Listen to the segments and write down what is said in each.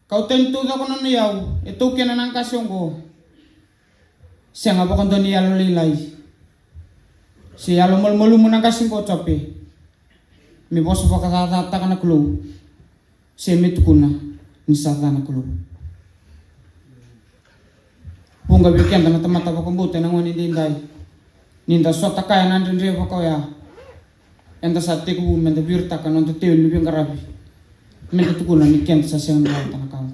Kau tentu tak kono niau, itu kena nangkas yongko. Siang apa kan toni yalo lilai. Si yalo mulu menangkas yongko cape. Mi bos apa kata kana kelu. Si mitukuna nisata na kelu. Punga bikin tanah temat apa kembut nang wani dindai. Ninda sota kaya nandrin rewa kau ya. Enta sate ku menta birta kan untuk tewi lebih ngarabi. Menta tukuna ni kent sa siang na tanah kau.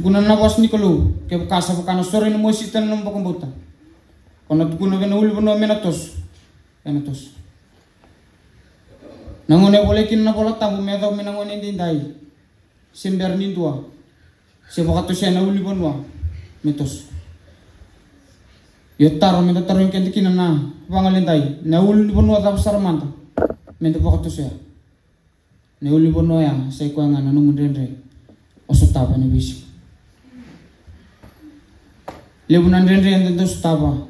Tukuna na bos ni kelu ke bekasa bekana sore ni mosi tan nomba kembuta. Kono tukuna kena uli bono menatos. Menatos. Nangone boleh kin na bola tabu medo menangone dindai. Sember ni tua. Sebab kata saya na uli bono metos. Yo taro menta taro yung kenti kina na pangalintai na uli bono tapos saramanta menta pakato siya na uli bono ya sa ikuha nga nanungun renre o sutapa ni bisyo libunan renre yung tento sutapa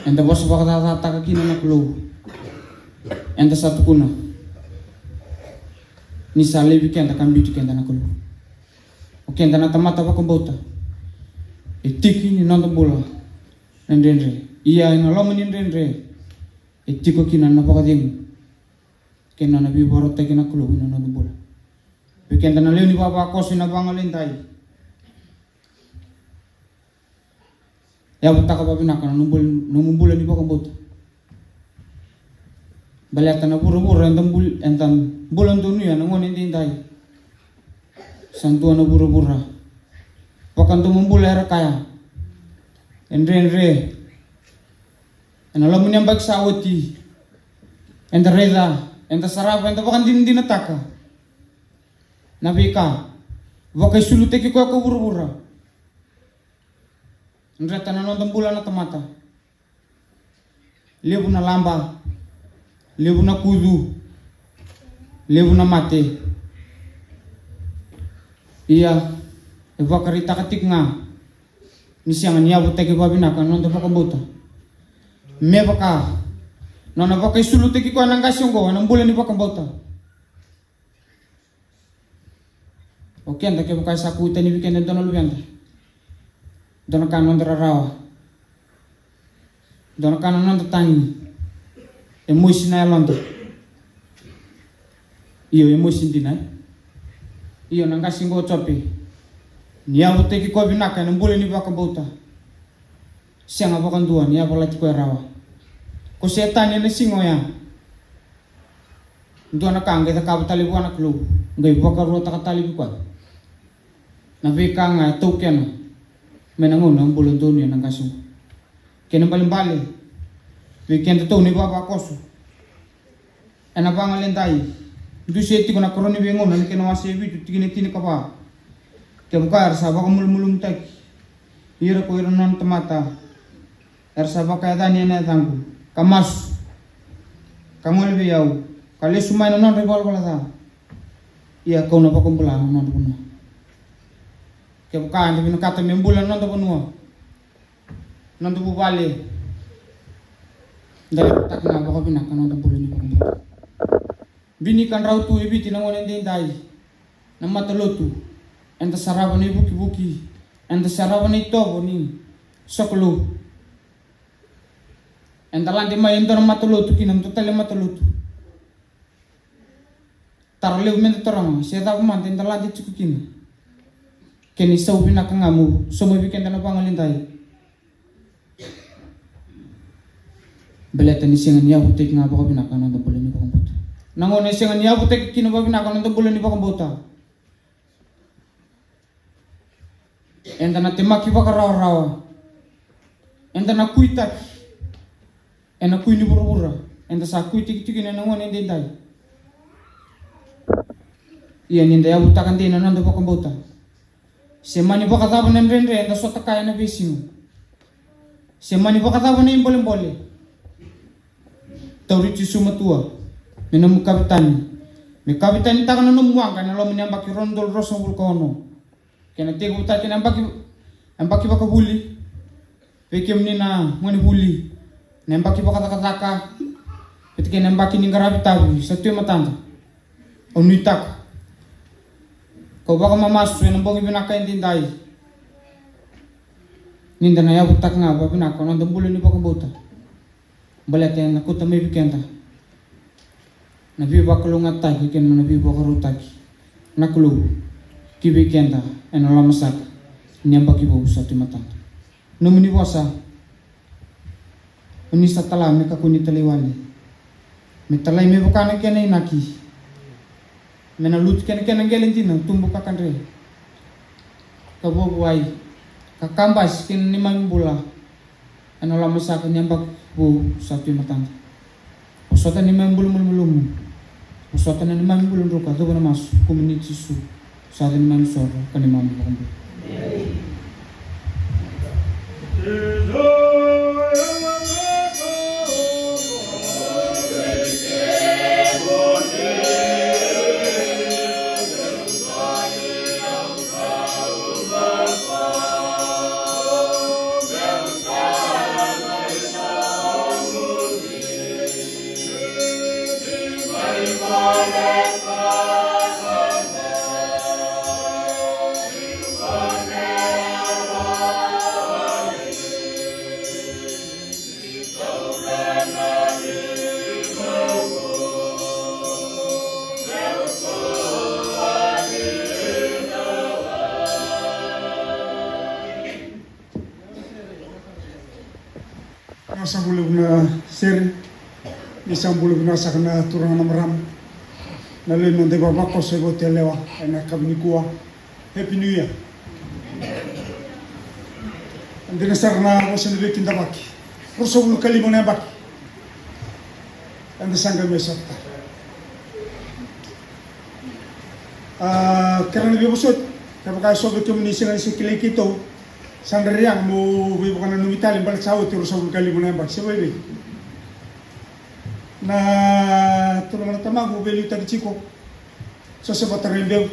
enta bosa pakatataka kina na kulo enta satu kuna ni salibi kenta kambitu kenta na kulo o kenta na tamata pa kumbota etiki ni nonton bola nendendre iya ina lo menindendre etiko kina na pakading kena na biboro te kina kulo ina nonton bola weekend na leoni baba ko sina bangalentai ya butaka babina kana numbul ni pakambot balata na buru-buru entam bulan dunia nangon indai santua na buru-buru pakan tu membulai kaya,endre, enalam menyambak sawati, enter reza, enter sarapa, enter pakan din nataka, nabika, pakai sulute kiko aku buru-buru,endre tanah nonton bulan atau mata, lebu na lamba, lebu na kudu, lebu na mate, iya. Eva karita katik nga nisiangan niya buta ki babina kan nonto pa kambuta me baka nona baka isulute ki ko anang kasyong ko anang bulan ni pa kambuta oke anda ke baka sakuita ni weekend dono lubianda dono kan non rawa dono kan non tangi emosi na londo iyo emosi dinai iyo nang kasyong ko chope niya bote ki ko binaka nang bule ni baka bota siang apa kan dua niya pala ko rawa ko setan ni singo ya ndo na kang kita ka tali buana klu ngai baka ro ta tali ko na vi kang token menangon nang bulan dunia nang kasu kena bali weekend to ni baba kosu ena bangalentai du seti ko na koroni bengon nan kena wase bitu tini ka ba kebukar sabak mulum tak ira ko ira non temata sabak kaya tani na tangku kamas kamol biyau kali sumai non ribol balata iya kau na pakumpula non puno kebukar tapi no kata membulan non puno non tu bali dari tak na baka binaka non bulan ni pakumpula bini kan rautu ibiti na ngonen din dai na matalotu enta saraban ni buki-buki enta saraban ni tobo ni soklu enta landi mai enta matulutu kinam totale matulutu tarlew men torang seta man enta landi cukukin keni sau bina kangamu somo biken tana pangalintai beleta ni singan ya butek nga baka bina kana to bulan ni pakambota nangone singan ya butek kinaba bina kana to bulan ni pakambota enta na temaki baka rawa enta na kuitak ena kuini buru-buru enta sa kuitik na nangon ende dai iya ninda ya butakan dina nando baka bota semani baka tabo nendre enta sota kaya na besino semani baka tabo na imbole tauriti sumatua menamu kapitani me kapitani takana no muanga na lo menyambaki rondol rosong bulkono kena tegu tati nambaki baka buli pekem ni na ngani buli nambaki baka taka Ito kaya nambaki ni ngarabi tabi sa tuyo matanda. O nuitak. Kau baka mamasu yan ang bongi binakain din tayo. Ninda na yabutak nga ba binako nang dambulo ni baka buta. Balik yan nakuta may bikenta. Nabiba kulungat tagi kaya nabiba karutagi. Nakulu kibikenta eno lamasak nyambaki bo sa tuyo matanda. Numuni wasa unisa tala me kakuni taliwali. Me talay me bukana kaya na inaki. Menalut kena gelentina tumbuh kakan re. Kabuai kakambas kin ni mambula. Ano lama sa kanya bag bu satu matang. Usatan ni mambulu mulum. Usatan ni mambulu ruka tu bana mas community su. Sa ni mansor kan ni mambulu. Nasa bulog na sir, isang bulog na sa kana turang na maram. Naloy nung di babako sa ibo telewa ay nakabinikuha. Happy New Year. Ang dinasar na ako sa nabikin da baki. Ruso bulog kalimang na baki. Ang dasanggal may sakta. Karena nabi busot, kapag kayo sobat komunisi na si kilay kito, Sandariang mo bukan na numitalin balik sa awit sa kali mo na bak si baby na tulong na tamago beli tadi chiko so sa batarin dew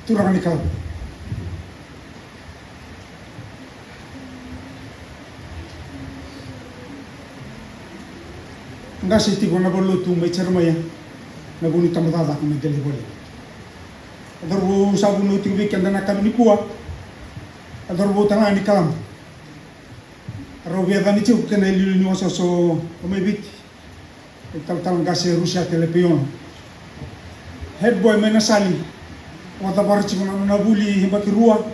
turang ni kau enggak sih tigo na bolu tu may cermaya na bunyi tamadala kung may dali boleh adar bu sabun uting weekend na kami ni kuwa ador butang ani kalam robia dani chu kena lilu ni oso so omebit tal gase Rusia telepion head boy mena sali wata barchi mona na buli hibaki rua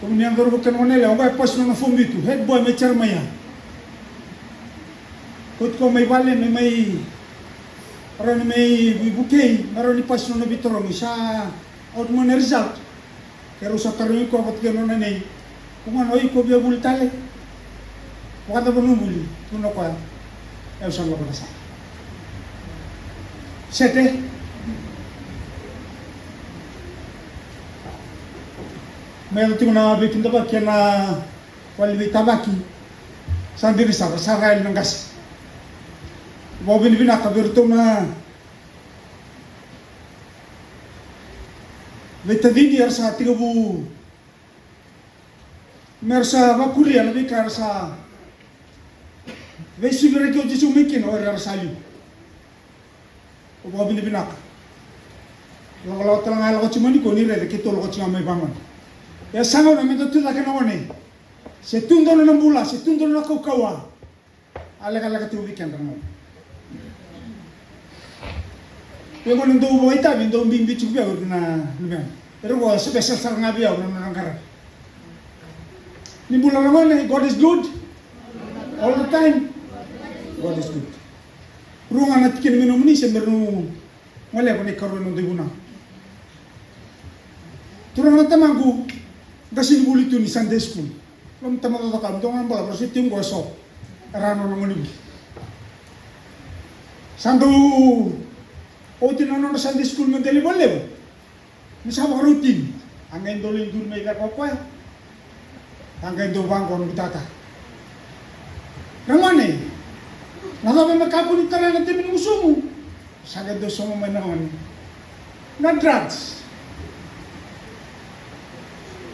kemudian ador bukan onele ogai pas na fumbitu head boy me charmaya kot ko may vale may ron may bukay maroni pas na bitoro sa out mo na result. Kero sa taroy ko apat gano na nay, kung ano ko biya bultale, wakanda ba numuli, tuno ko ay usang lako na sa. Sete, may luting na bitin da ba kaya na walibi tabaki, saan din sa rail ng gas. Bobin binakabirto na Betadini arsa tigabu mersa bakuria nabi karsa Vesi bere kyo jisu mikin or arsa liu Obo bini binak Law talang ala ko chimani ko ni re kito lo ko chimay bangon Ya sango na mito tula kana wane Se tundo na nambula se tundo na kaukawa Ala tu weekend ramo Pero kung nandun mo ita, nandun bimbit yung biyaw na lumiyan. Pero kung special sa nga biyaw na nanangkaran. Nimbula naman eh, God is good. All the time. God is good. Rungan natin kinaminum ni siya, meron wala ko ni karoon ng dibuna. Turang na tamago, kasi nibulit yun ni Sunday School. Alam tamatatakan, ito nga pala, pero si Tim Goso, arano ng manibig. Sando, o tinanong na Sunday School ng Delibalew. Misama rutin. Hanggang doling dun may kakapay. Hanggang do bangko ng bitata. Naman eh. Nakapay magkakulit ka na natin ng uso mo. Sagad do sumo man naman. Na drugs.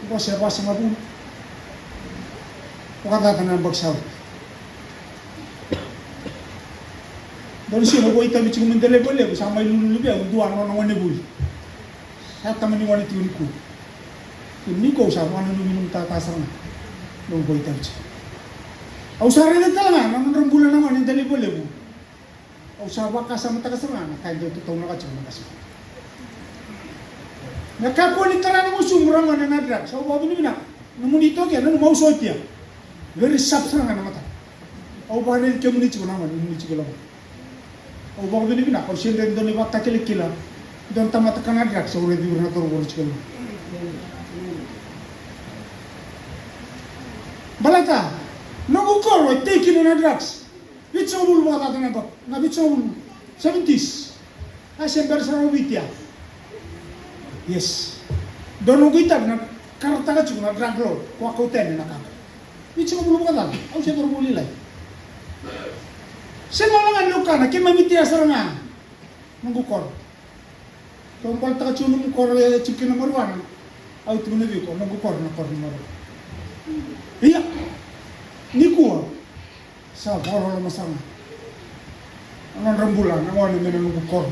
Ito siya pa sa mabun. Pakatata na ng bagsaw. Don sino ko itabi chiku mendele bole sama ilulu bia dua no wane bui. Sa tamani wane tiun ku. Ni ko sa wane no minum ta tasarna. No ko itabi chiku. Au sare de tala na non rembulan na wane dele bole bu. Au sa waka sa mata kasarna na kay do to na ka chiku na kasi. Nakaponi tara na mo sumra man na drag. Sa babu ni bina. Numuni to ke no mau soitia. Very sharp saranga na mata. Au bare ke muni chiku na man muni chiku la. Au babu ni bina ko sinde do ni wakta kele kila. Don tamata kana drag sa ure di na to ro chiku. Balata. No go koro taking na drugs. Bitso bulu bata na to. Na bitso bulu. 70s. Asem bersama bitia. Yes. Dono kita na karta ka chuna drug lord ko ako ten na ka. Bitso bulu bata. Au se tor buli lai. Se malangan luka na kema bitia sarana. Nunggu kor. Kung palta ka chuna mo kor chicken number 1. Au tu na ko nunggu kor na kor number 1. Iya. Ni kuwa sa koro la masama angan rembulan angan mena nunggu koro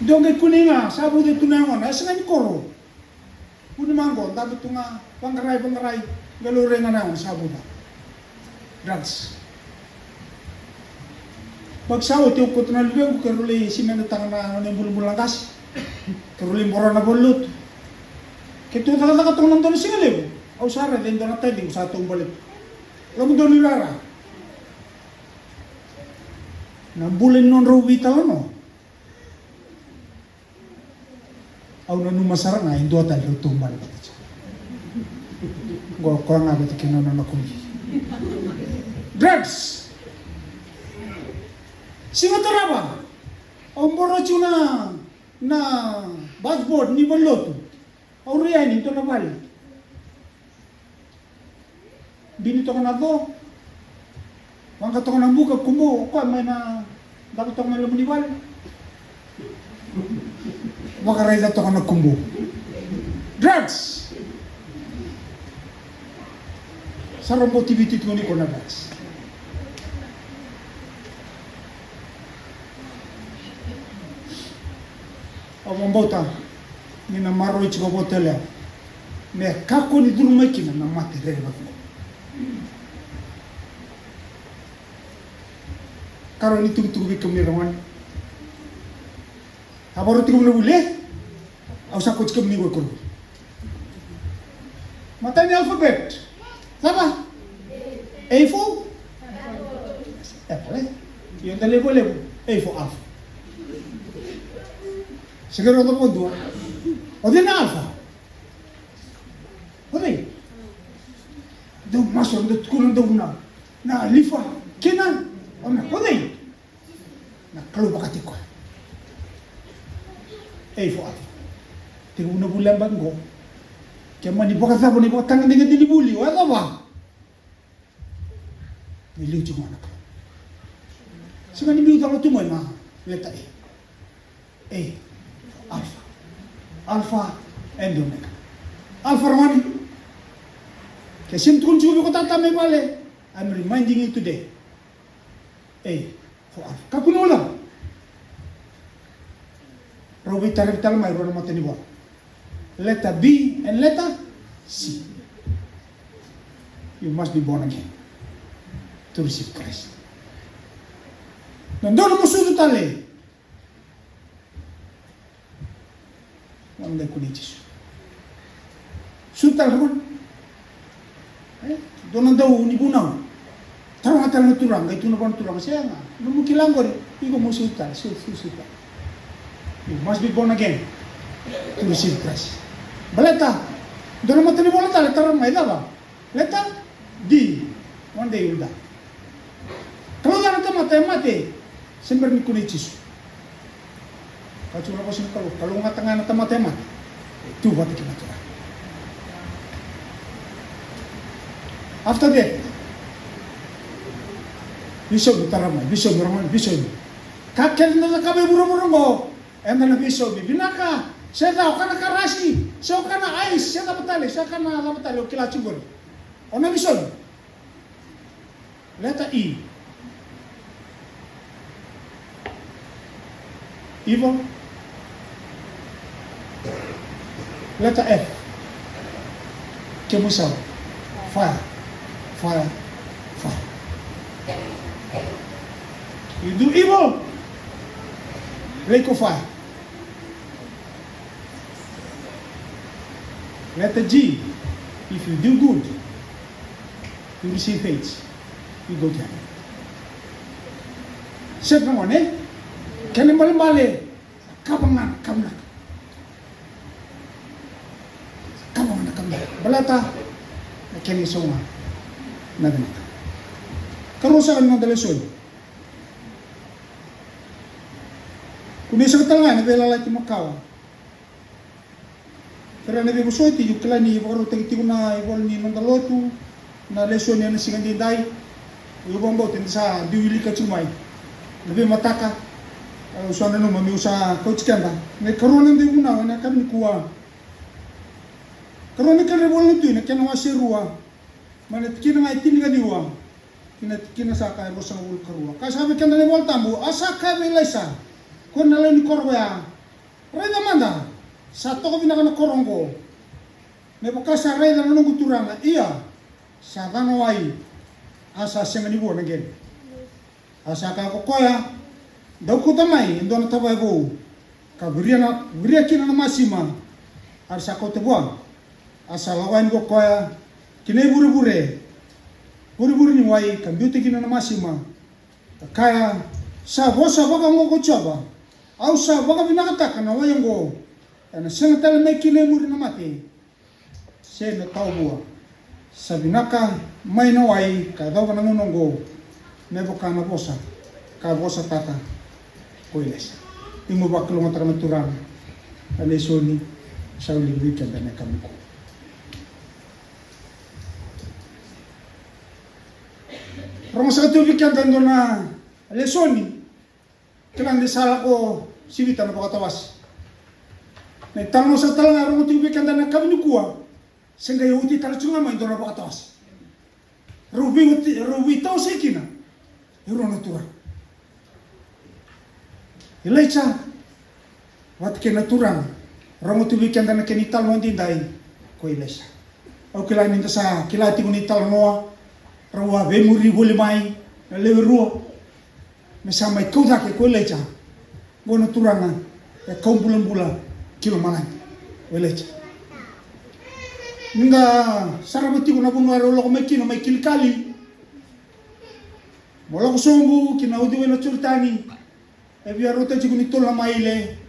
donge kuninga sabu de tunangon asa ni koro puni manggo tabu tunga pangkarai galore ngana sabu da drugs pagsaw ti ko tunal biang ko ruli simen tangan na ni bulbul langas ruli borona bolut ketu taka tunang don singalew au sara den don tading sa tong balik lamu doni lara na bulan non rubita no au na numa sarana indo ta lo tumbal pati go ko nga beti kino na ko drugs singa taraba au mboro chuna na basboard ni bolotu au riani to na bali binito ka na to. Wang ka to na buka kumbo ko may na dapat to may lumuniwal. Waka reza to ka na kumbo. Drugs. Sarang motivity ko ni ko na drugs. Awang bauta ni na maro ichiko botela. Me kako ni dulu makina na mati reba ko. Karo ni tug-tug bi kami rawan. Habaro tigum na bule. Au sa coach kami ko. Mata ni alphabet. Sama? A for apple. Yung tali boleh A for alpha. Siguro to mo dua. O din na alpha. Oke. Do masuk do kulun do na lifa kenan ona kodai na kalu bakati ko fo alfa te una bulan bango ke mani bakata boni bakatang dengan dilibuli wala ba ni lucu mana ka singani biu talo tumoy ma leta A alpha and omega alpha romani Kesim tukun cubi ko tatame bale. I'm reminding you today. A for alpha. Kapuno lang. Robi tal may rono mateni bo. Letter B and letter C. You must be born again to receive Christ. Nandun mo sudo tali. Wanda ko ni Jesus. Sutal ron. Doon daw ni bunaw. Tarong atal na turang, kay tunabang turang siya nga. Numukilang ko rin, ikaw mo suta. You must be born again to receive Christ. Baleta, doon naman taniwala tayo, tarong may daba. Leta, D, one day you'll die. Kalau gak ada mati, sember ni kunci Yesus. Kalau ko sino kalau nga tanga na mati, itu buat kita turang. After that, Bishop taramay, Bishop Roman, Bishop. Kakel na kami buro-buro mo. Enda na Bishop, binaka. Siya daw ka nakarasi. Siya ka na ice, siya na patali, siya ka na lapatali, o kila chugol. O na Bishop. Letter E. evil. Letter F. Kemusal. Fire. Fire. Fire. You do evil, lake of fire. Letter G. If you do good, you receive hate. You go to heaven. Set naman Kaya bali-bali. Kabangan. Balata. Kaya sunga. Naganata. Karusakan ng dalasoy. Kung isa ka talaga, nabilalaki makawa. Pero nabi mo soiti, yung kala ni Ivaro, tagiti ko na Ivaro ni Nandalotu, na lesyon niya na si Gandiday, yung bautin sa diwili ka chumay. Nabi mataka, so ano naman, may usa coach kanda. May karoon din muna, na kami kuha. Karoon ka rebol nito, na kinawa si Ruwa, manat kinangay tinigadiwa, kinasaka ay rosang ul karuwa. Kaya sabi ka na rebol tambo, asa ka may laysa, kung nalay ni Korwaya, ray naman da, sa to ko binaka na korong ko, may pagkasa ray na nung guturang, iya, sa kanaway, asa siya manibuan again. Asa ka ko koya, daw ko tamay, ando na tabay ko, beriya kina na masima, asa ko tabuan, asa lawain ko koya, kinay buri-buri ni wai, kambyute kina na masima, kaya, sa baka mo ko chaba, au sa baka binakataka na wayang ko, na siya na may kinay muri na mati, siya na tao buwa, sa binaka, may naway, kaya daw ka nangunong ko, nebo ka na bosa, ka bosa tata, kuiles. Di mo ba kulungan taka maturang, alesoni, sa ulibikan na kami ko. Rong sa ulibikan doon na alesoni, kailang lisala ko, sibita na pakatawas. Nagtanong sa talang rong ulibikan na kami kuha, sehingga uti talatsunga mo doon na pakatawas. Rubi tau sa ikina, hero natura. Ilaicha, wat ke naturang, rong utubikan na kenital mo dinday, ko ilaicha. O kilanin ta sa kilati ko nital mo, rawa be muri bulimay, na leweruo, mesamay kauda ke ko ilaicha. Go naturang na, ya kaum bulan-bulan, kilo malay, ko ilaicha. Nga sarabati ko na bunwaro ko may kilikali. Mola ko sombu, kinaudi wala churtani. Biar rota ciku nitol na maile.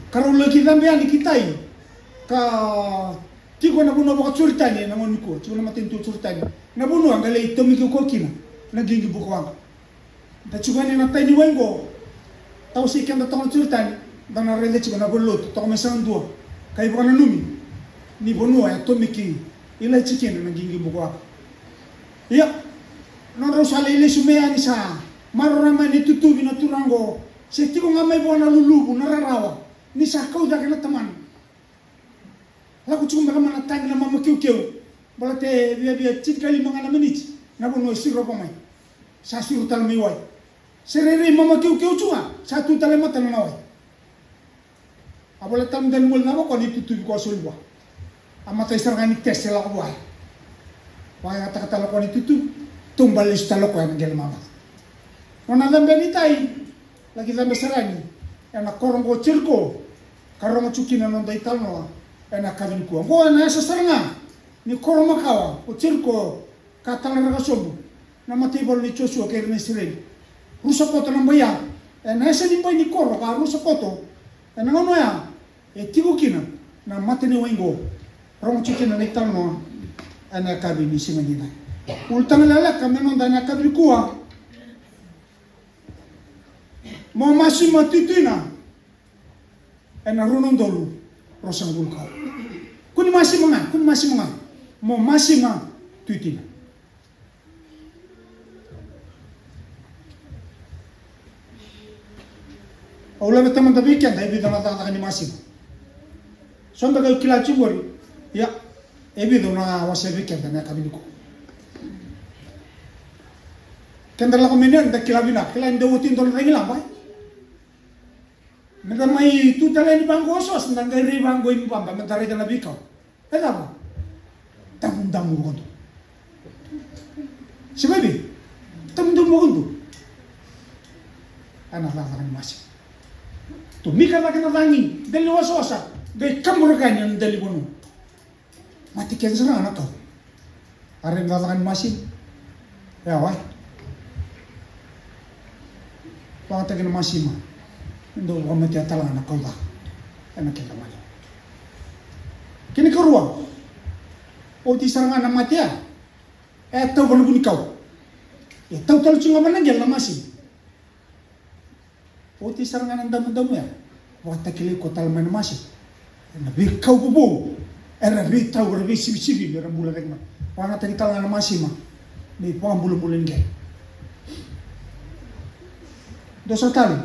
Karolo kita mbiani kitai. Ka tiko na bunwa baka churtani na ngoni ko, ciku na matintu churtani. Na bunwa ngale itomi ko kina, nagingi buko wanga. Da ciku na tani wengo. Tau si kenda tong churtani, dana rele ciku na bolot, to mesang dua. Kaya bukan numi, ni bonua ya tomiki, ilai cikin na gingi buko wanga. Iya, non rosale ile sumea ni sa. Marorama ni tutubi na turango, seti ko ngamay buwan na lulubu, nararawa, ni sa kau da kana taman. Laku chumba kama na tangi na mama kiu-kiu, balate biya chitkali mga na minutes, na buno siro pa may, sa siro tala may way. Serere mama kiu-kiu chunga, sa tu tala mata na way. Abola tam dan mul na ko ni tutubi ko sulwa. Amatay sarang ni test sila ko buhay. Waya kata-kata ko ni tutubi, tumbal istalo ko ang gelmama. Wana lambe ni tai, lagi lambe sarani, ena korong ko cirko, karong cukina non dai talno, ena kavin ko. Ngo ena sa saranga, ni korong makawa, o cirko katang na kasombo, na matibol ni chosu ke ni sireni. Rusa poto na mbaya, ena sa ni ni koro ka rusa poto, ena ngono ya, tigo kina, na mateni wengo, rong cukina ni talno, ena kavin ni simangina. Ultang lala kami non dai na kavin kuwa. Mo masima titina ena runong dolu rosang bulka kun masima mo masima titina aula betaman tabikan dai bidang ata ni masima sonda gal kila chibori ya ebi dona wasebikan na kabiniko Kendala komenen da kilabina, kilain dawutin tol rengilang pai. Nega mai tu tala ni bangko sos nang gari bangko im pamba mentare jana biko. Eda ba? Tamu kondo. Sibabi? Tamu kondo. Ana lawan masih. Tu mika la kana dangi, deli wasosa, gai kamur kanyan deli bono. Mati kenzara anak kau. Are lawan masih. Ya wai. Pangata kena masih mah. Ndo kami tiada talang anak kau dah. Anak kita mana. Kini keruang. Oh di sarang anak mati ya. Tahu kalau bunyi kau. Tahu kalau cuma mana dia lah masih. Oh di sarang anak damu ya. Waktu kali kota mana masih. Nabi kau bubu. Nabi tahu nabi sibi dalam bulan regma. Pangata kita talang anak masih mah. Nabi pang bulan dia. Dosa kali.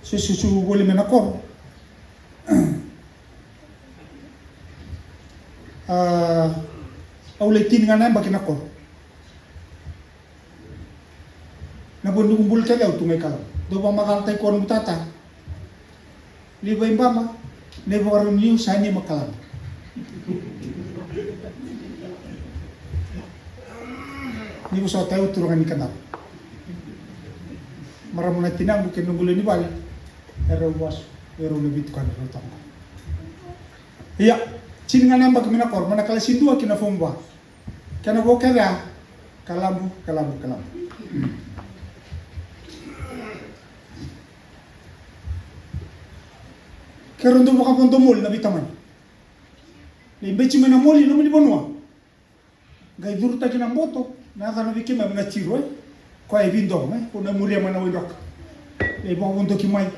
Sesuatu boleh menakor. Auletin ngana bagi nakor. Nabun kumpul kaya utungai kalau. Do pa makaltay ko ng tata. Libay bama. Nebo karon niyo sa ni makalam. Ni ko sa tayo turungan ni kanap. Maramo na tinang bukin nunggulo ni bali. Pero lebih kan rutang. Iya, sini nga nambag minakor, manakala sindua kinafumba. Kana bo kaya kalamu. Kerondo mo kapon tumul na bitaman. Ni bechi mena moli no mili bonwa. Gai durta kinang boto, na kana bikima na chiro. Ko ay bindo, kuna mulia mana widok. E bo bondo kimay.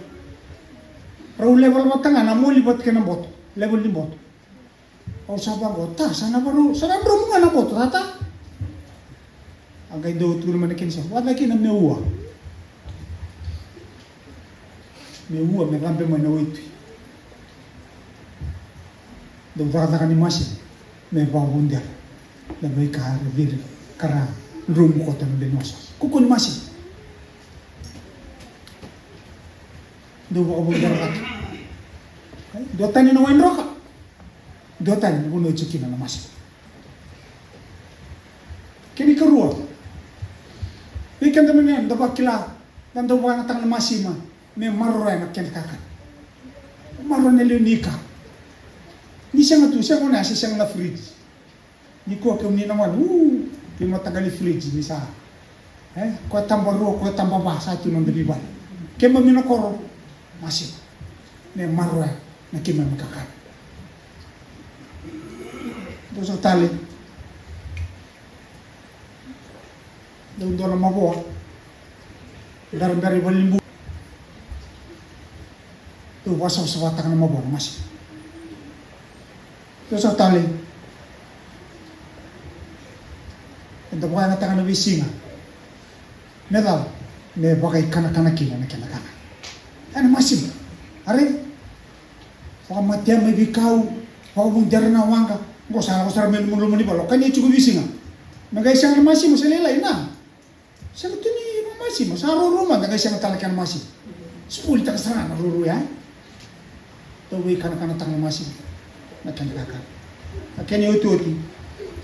Raw level matanga na moli bot kinang boto, level ni boto. O sabang gota, sana bro mo nga na boto tata. Ang gai do tulo man kinsa, wala kinang meua. Meua me gambe man na wit. Do vada kan imasi me va bundia. La vai ka vir kara rum ko tan benosa. Kukun masih. Do va bundia rat. Do tani no wen roka. Do tani no chikina na masih. Kini kerua. Ikan temen do bakila dan do va tang na masih ma. Me marra na ken kakan. Marra ne lenika. Ni siya siya ko na siya na fridge. Ni ko kam ni naman, di matagal fridge ni sa. Ko tambaro ko tambaba sa tu nang dibiban. Kema mina koro masih. Ne marwa na kima makakan. Dosa tali. Daun na mabuha. Dari balimbu. Tu wasaw sa watak na mabuha masih. Dosa tali. Ito po kaya natangan na wisinga. Medal, may bakay kanak-kanak kila na kinakanan. Ano masim? Ari, baka matya may bikaw, baka mundar na wangka. Kung saan ako sarap may lumulong manibalo, kanya chugo wisinga. Nagay siyang na masim, sa lilay na. Siya ito ni masim, sa aruruman, nagay siyang talagang masim. Sepuli taka sarang aruru ya. Ito way kanak-kanak na masim. Nakanakakan. Akhirnya itu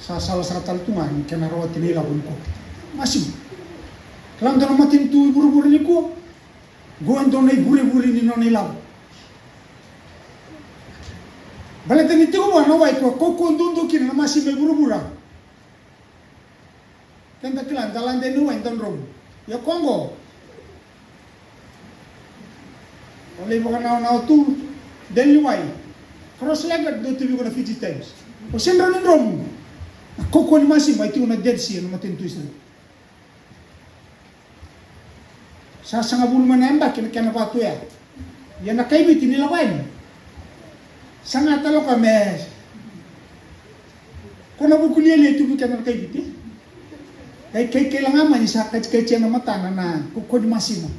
sa salah satu tungan kena rawat nila pun ko. Masih. Kelang dalam matin tu buru-buru ni ko. Goan donai buru-buru ni non nila. Balik ni tu ko na wai ko kondundu kin na masih me buru-buru. Kenta kelang dalan de nuan don rom. Ya Kongo. Oleh bukan na tu deli wai. Cross-legged do to be gonna 50 times. O siyempre ng rom. Koko ni masih may tiyo na dead sea na matinto isla. Sa nga bulman na yamba, kinakana pa ito ya. Yan na kaibit, inilawan. Sa nga talo ka, mes. Kung nabukuliyan na ito, ka na kaibit eh. Kailangan man, isa kay na mata na koko ni masih mo.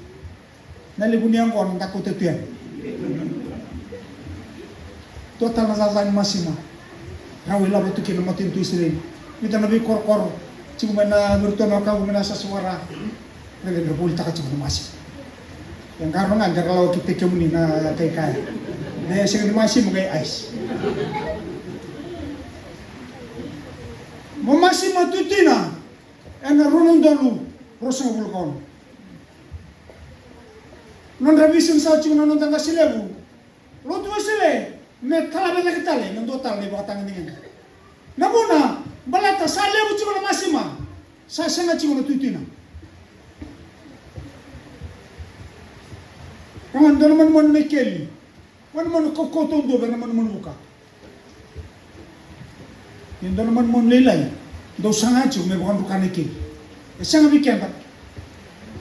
Nalibunihan ko, nang takot ito yan. Total na zazain masih mo. Rawila ba ito kinamatin ito isla. Kita nabi kor-kor. cuma na bertono ka menasa suara dengan repulita ka cuma masih yang karena nggak kalau kita kemuni na kai daya sing masih mugai ice mamasi matutina ena ronon dolu rosong bulkon non revision sa cuma non tangga silebu lo tu sile me kala bela kitale non total ne batang dengan nabona balata sa lebu cuma masima sa senga cuma tutina kaman don man mekeli man kokoto do ben man buka yung don man lelay do sanga cuma me bukan bukan iki sanga bikemba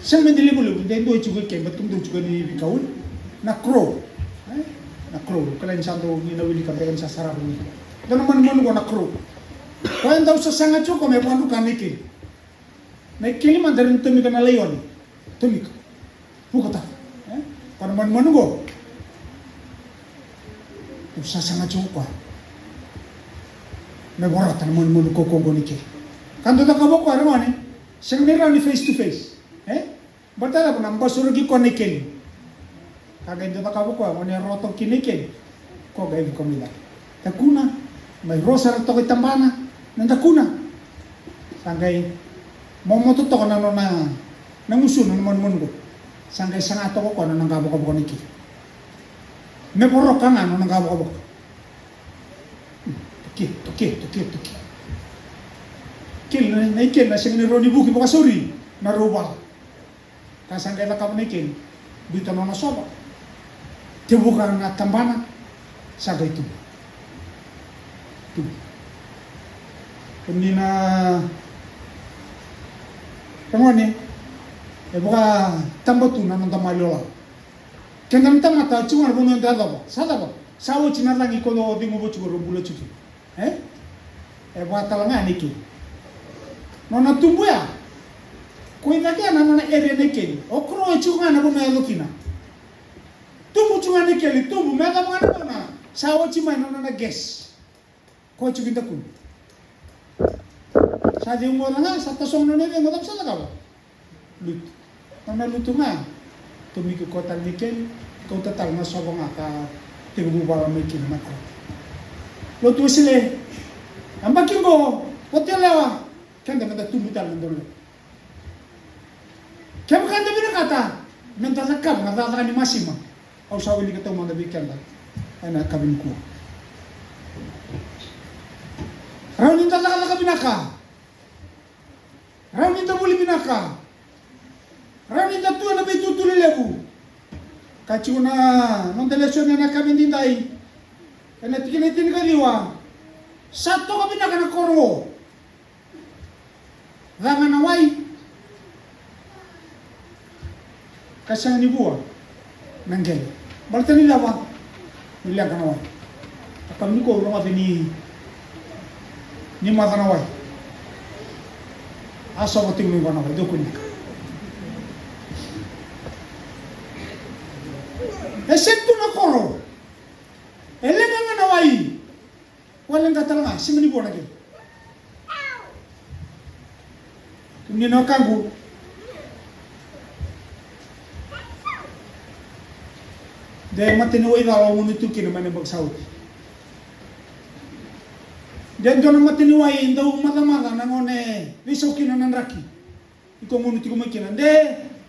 sanga mendilibulu den do cuma kemba tum do cuma ni bikaul na crow kalian santo ni nawili kampekan sa sarap ni don man go na crow kaya daw sa sanga cuma me bukan bukan iki na kili man darin tumi ka na layon tumi ka bukata para man go usa sanga cuma me boratan man ko nike kanto ta kabo ko armane sing nira ni face to face batala ko namba surugi ko nike kaga ndo ta kabo ko mo ne roto kinike ko ga ko mila takuna may rosa to ko tambana nanda kuna sangay momoto to ko na nangusun man go sangay sanga to ko nang kabo ko nike me borok kan nang kabo ko Tuki. Kil na sing ni Roni Buki baka suri na rubal. Kasang kaya lakap na kil, dito na nasoba. Tibukan na tambana, sagay tu. Kundi na, kamu ni, baka tambatu na nang tamaliola. Kendam tamata cuma bunga dada ba, sada ba. Sawo cina lagi kono di ngubo cukur bulan cuci, buat talangnya niki, nona tumbuh ya, kue lagi anak area niki, okro cungan apa melo kina, tumbuh cungan niki, tumbuh melo mana, sawo cuma nona gas, kau cuci takun, saja umur nana satu song nona dia ngotam salah kau, lut, nona lutunga, tumbuh ke kota niki, kau tetal nasobong akar tibu bala mekin mako lo tu sile amba kimbo hotelewa kanda menda tumbutal ndolo kem kanda bina kata menda zakam ngada ni masima au sawili kata manda bikanda ana kabin ku rawin ta la kabinaka rawin ta buli binaka rawin ta tu na betu lebu kacuna non televisión na kami dindai ena tikinitin ka diwa satu kami na kana koro rangan nawai kasang ni buwa nanggel balta nila ba nila ka nawai akam ni ko rumah ni mata nawai asa bating ni ba nawai dokun excepto na koro elenga nga nawai walang katalanga simani bo nagi kumni no kangu de matinuwi daw mo nito kinaman ng bagsaw den doon matinuwi daw matamata nangone wiso kinanan raki iko mo nito kumakinan de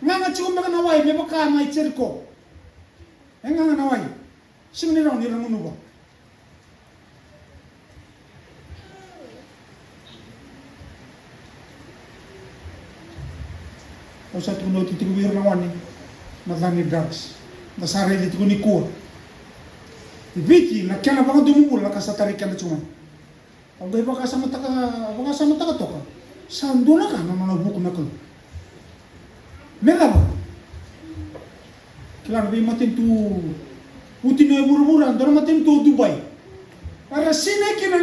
nga chuma ka nawai me baka mai cerko engang nawai sing ni raw ni lang unuba o sa tuno titikwir nawani madani drugs nasare dito ni kuwa ibiki na kaya na baka dumubul na kasatarikan na cuma ang gaya baka sa mata ka to ka saan doon na ka nananabuko na ka mera ba claro, vi matin tu Putin no buru-buru, andor matin tu Dubai. Para sini kena